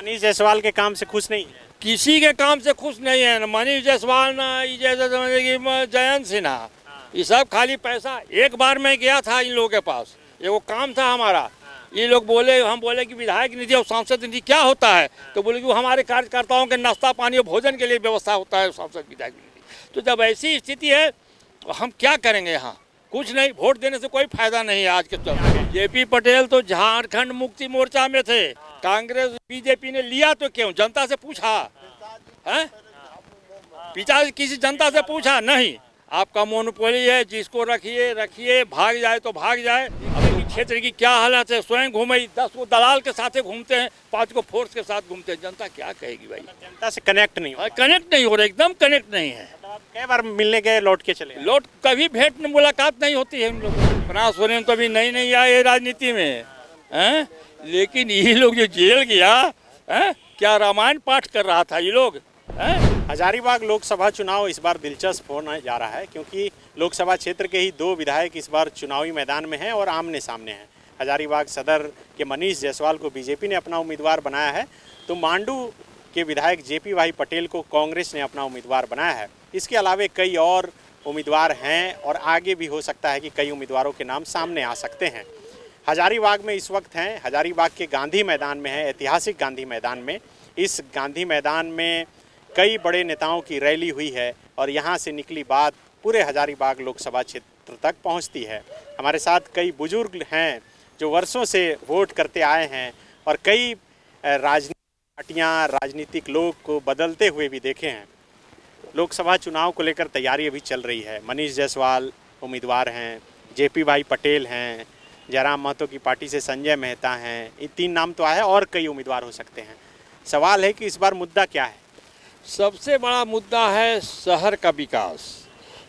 मनीष जायसवाल के काम से खुश नहीं है? किसी के काम से खुश नहीं है, न मनीष जायसवाल ना ये जैसे समझे कि जयंत सिन्हा, ये सब खाली पैसा। एक बार मैं गया था इन लोगों के पास, ये वो काम था हमारा। ये लोग बोले, हम बोले कि विधायक निधि और सांसद निधि क्या होता है, तो बोले कि वो हमारे कार्यकर्ताओं के नाश्ता पानी और भोजन के लिए व्यवस्था होता है सांसद विधायक निधि। तो जब ऐसी स्थिति है तो हम क्या करेंगे यहाँ? कुछ नहीं, वोट देने से कोई फायदा नहीं है आज के समय। जेपी पटेल तो झारखंड मुक्ति मोर्चा में थे, कांग्रेस बीजेपी ने लिया तो क्यों? जनता से पूछा है? पिता किसी जनता से पूछा नहीं। आपका मोनोपोली है, जिसको रखिए रखिए, भाग जाए तो भाग जाए। अपने क्षेत्र की क्या हालत है, स्वयं घूमे, 10 को दलाल के साथ घूमते हैं, 5 को फोर्स के साथ घूमते हैं। जनता क्या कहेगी भाई? जनता से कनेक्ट नहीं हो? कनेक्ट नहीं हो रहा, एकदम कनेक्ट नहीं है। कई बार मिलने गए, लौट के चले? लौट कभी भेंट मुलाकात नहीं होती है हम लोग। अपना सोरेन तो अभी नई नहीं आए राजनीति में हैं, लेकिन ये लोग जो जेल गया हैं, क्या रामायण पाठ कर रहा था ये लोग हैं? हजारीबाग लोकसभा चुनाव इस बार दिलचस्प होने जा रहा है, क्योंकि लोकसभा क्षेत्र के ही 2 विधायक इस बार चुनावी मैदान में हैं और आमने सामने हैं। हजारीबाग सदर के मनीष जायसवाल को बीजेपी ने अपना उम्मीदवार बनाया है, तो मांडू के विधायक जेपी भाई पटेल को कांग्रेस ने अपना उम्मीदवार बनाया है। इसके अलावा कई और उम्मीदवार हैं और आगे भी हो सकता है कि कई उम्मीदवारों के नाम सामने आ सकते हैं। हजारीबाग में इस वक्त हैं, हजारीबाग के गांधी मैदान में है, ऐतिहासिक गांधी मैदान में। इस गांधी मैदान में कई बड़े नेताओं की रैली हुई है और यहाँ से निकली बात पूरे हजारीबाग लोकसभा क्षेत्र तक पहुँचती है। हमारे साथ कई बुजुर्ग हैं जो वर्षों से वोट करते आए हैं और कई राजनीतिक पार्टियाँ, राजनीतिक लोग को बदलते हुए भी देखे हैं। लोकसभा चुनाव को लेकर तैयारी अभी चल रही है। मनीष जायसवाल उम्मीदवार हैं, जेपी भाई पटेल हैं, जयराम महतो की पार्टी से संजय मेहता हैं। ये 3 नाम तो आए, और कई उम्मीदवार हो सकते हैं। सवाल है कि इस बार मुद्दा क्या है? सबसे बड़ा मुद्दा है शहर का विकास।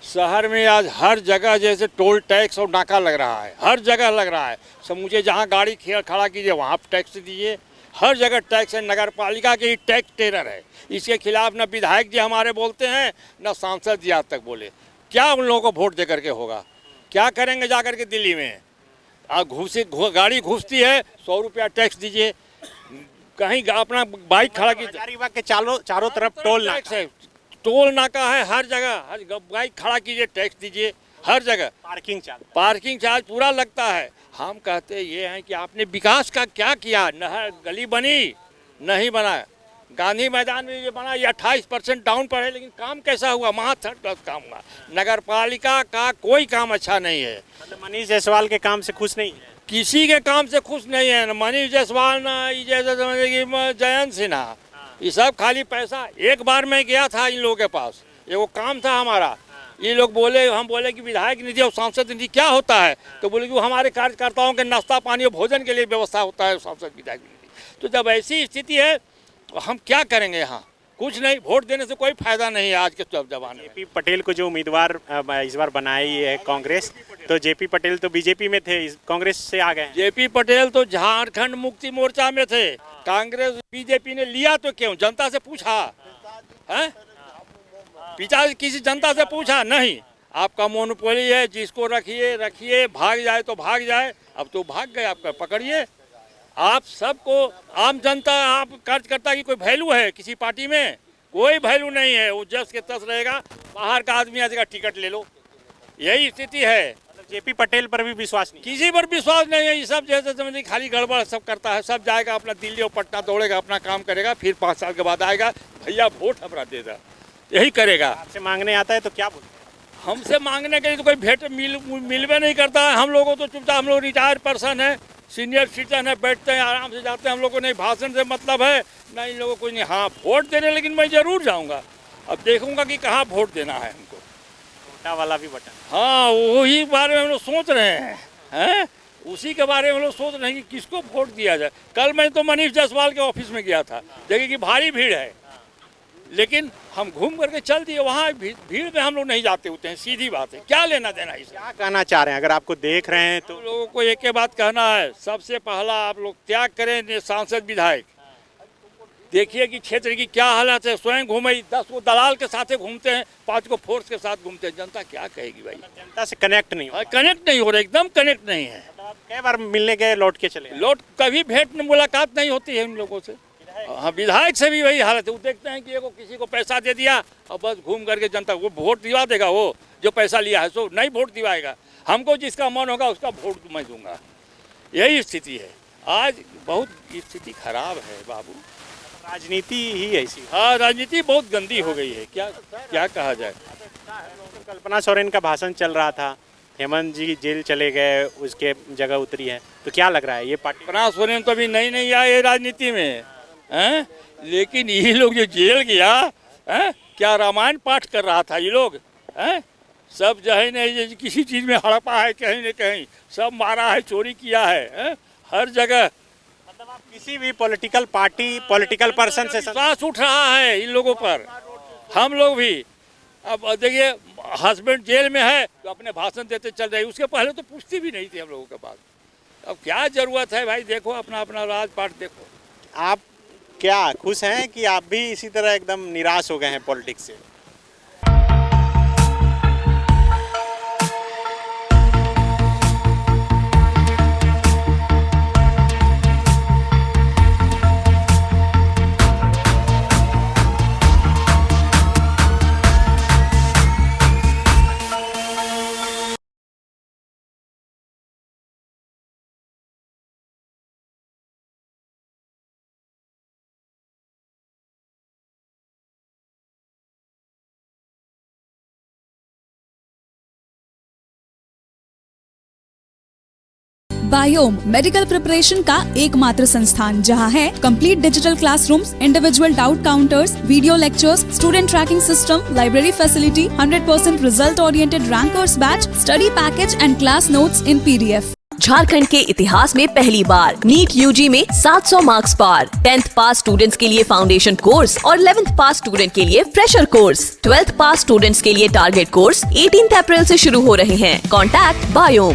शहर में आज हर जगह जैसे टोल टैक्स और नाका लग रहा है, हर जगह लग रहा है। समूचे जहाँ गाड़ी खड़ा कीजिए वहाँ टैक्स दीजिए, हर जगह टैक्स है। नगर पालिका के ही टैक्स टेरर है। इसके खिलाफ न विधायक जी हमारे बोलते हैं, न सांसद जी आज तक बोले। क्या उन लोगों को वोट दे करके होगा? क्या करेंगे जा करके दिल्ली में? गाड़ी घुसती है, 100 रुपया टैक्स दीजिए। कहीं अपना बाइक खड़ा की, हजारीबाग के चारों तरफ टोल नाका है। टोल नाका है हर जगह। हर बाइक खड़ा कीजिए, टैक्स दीजिए, हर जगह पार्किंग चार्ज पूरा लगता है। हम कहते ये हैं कि आपने विकास का क्या किया? नहर गली बनी नहीं बना, गांधी मैदान में ये बना, ये 28% डाउन पर है, लेकिन काम कैसा हुआ? वहाँ 3rd क्लास काम हुआ। नगर पालिका का कोई काम अच्छा नहीं है। मतलब मनीष जायसवाल के काम से खुश नहीं है? किसी के काम से खुश नहीं है, न मनीष जायसवाल ना ये जैसे समझे कि जयंत सिन्हा, ये सब खाली पैसा। एक बार मैं गया था इन लोगों के पास, ये वो काम था हमारा। ये लोग बोले, हम बोले कि विधायक निधि और सांसद निधि क्या होता है, तो बोले कि वो हमारे कार्यकर्ताओं के नाश्ता पानी और भोजन के लिए व्यवस्था होता है सांसद विधायक निधि। तो जब ऐसी स्थिति है तो हम क्या करेंगे यहाँ? कुछ नहीं, वोट देने से कोई फायदा नहीं है आज के जमाने में। जेपी पटेल को जो उम्मीदवार इस बार बनाई है कांग्रेस, तो जेपी पटेल तो बीजेपी में थे, कांग्रेस से आ गए। जेपी पटेल तो झारखंड मुक्ति मोर्चा में थे, कांग्रेस बीजेपी ने लिया तो क्यों? जनता से पूछा है? पिता किसी जनता से पूछा नहीं। आपका मोनोपोली है, जिसको रखिए रखिए, भाग जाए तो भाग जाए। अब तो भाग गए, आपका पकड़िए। आप सबको, आम जनता, आप कार्यकर्ता की कोई वैल्यू है किसी पार्टी में? कोई वैल्यू नहीं है। वो जस के तस रहेगा। बाहर का आदमी आ जाएगा, टिकट ले लो, यही स्थिति है। मतलब जेपी पटेल पर भी विश्वास नहीं? किसी पर विश्वास नहीं है। ये सब जैसे समझिए खाली गड़बड़ सब करता है। सब जाएगा अपना दिल्ली और पटना दौड़ेगा, अपना काम करेगा, फिर 5 साल के बाद आएगा, भैया वोट हमारा दे दा, यही करेगा। आपसे मांगने आता है तो क्या बोलते हैं? हमसे मांगने के लिए तो कोई भेंट मिलवे नहीं करता है। हम लोगों तो चुपचाप, हम लोग रिटायर्ड पर्सन है, सीनियर सिटीजन है, बैठते हैं, आराम से जाते हैं। हम लोग को नहीं भाषण से मतलब है, ना इन लोगों को नहीं। हाँ, वोट देने लेकिन मैं ज़रूर जाऊँगा। अब देखूँगा कि कहाँ वोट देना है हमको। छोटा वाला भी बटन? हाँ, वही बारे में हम लोग सोच रहे हैं, उसी के बारे में हम लोग सोच रहे हैं कि किसको वोट दिया जाए। कल मैं तो मनीष जायसवाल के ऑफिस में गया था, देखिए कि भारी भीड़ है, लेकिन हम घूम करके चल दिए। वहाँ भीड़ में हम लोग नहीं जाते होते हैं, सीधी बात है। क्या लेना देना इससे? क्या कहना चाह रहे हैं? अगर आपको देख रहे हैं तो लोगों को एक ही बात कहना है, सबसे पहला आप लोग त्याग करें सांसद विधायक। देखिए कि क्षेत्र की क्या हालत है। स्वयं घूमे, 10 को दलाल के साथ घूमते हैं, 5 को फोर्स के साथ घूमते हैं। जनता क्या कहेगी भाई? जनता से कनेक्ट नहीं हो? कनेक्ट नहीं हो रहा, एकदम कनेक्ट नहीं है। कई बार मिलने गए, लौट के चले? लौट कभी भेंट मुलाकात नहीं होती है इन लोगों से। हाँ, विधायक से भी वही हालत है। वो देखते हैं कि एगो किसी को पैसा दे दिया और बस घूम करके जनता वो वोट दिवा देगा, वो जो पैसा लिया है सो नहीं वोट दिवाएगा। हमको जिसका मन होगा उसका वोट मैं दूंगा, यही स्थिति है। आज बहुत स्थिति खराब है बाबू, राजनीति ही ऐसी है। हाँ, राजनीति बहुत गंदी हो गई है, क्या क्या कहा जाए। कल्पना सोरेन का भाषण चल रहा था, हेमंत जी जेल चले गए, उसके जगह उतरी है, तो क्या लग रहा है ये पार्टी? कल्पना सोरेन तो अभी नहीं आए राजनीति में, हैं? लेकिन ये लोग जो जेल गया, हैं? क्या रामायण पाठ कर रहा था ये लोग, हैं? सब जो है नहीं किसी चीज़ में हड़पा है, कहीं न कहीं सब मारा है, चोरी किया है, हैं? हर जगह। मतलब आप किसी भी पॉलिटिकल पार्टी, पॉलिटिकल पर्सन से विश्वास उठ रहा है इन लोगों पर, हम लोग भी। अब देखिए, हस्बैंड जेल में है तो अपने भाषण देते चल रहे, उसके पहले तो पूछती भी नहीं थी हम लोगों के पास। अब क्या जरूरत है भाई, देखो अपना अपना राजपाट देखो। आप क्या खुश हैं कि आप भी इसी तरह एकदम निराश हो गए हैं पॉलिटिक्स से? बायोम मेडिकल प्रिपरेशन का एकमात्र संस्थान जहां है complete digital classrooms, individual doubt counters, video lectures, student tracking system, library facility, 100% result oriented rankers batch, study package and class notes in PDF। Jharkhand के इतिहास में पहली बार नीट UG में 700 मार्क्स पार। 10th पास स्टूडेंट्स के लिए फाउंडेशन कोर्स और 11th पास student के लिए फ्रेशर कोर्स। 12th पास स्टूडेंट्स के लिए टारगेट कोर्स 18 अप्रैल से शुरू हो रहे हैं। Contact biome.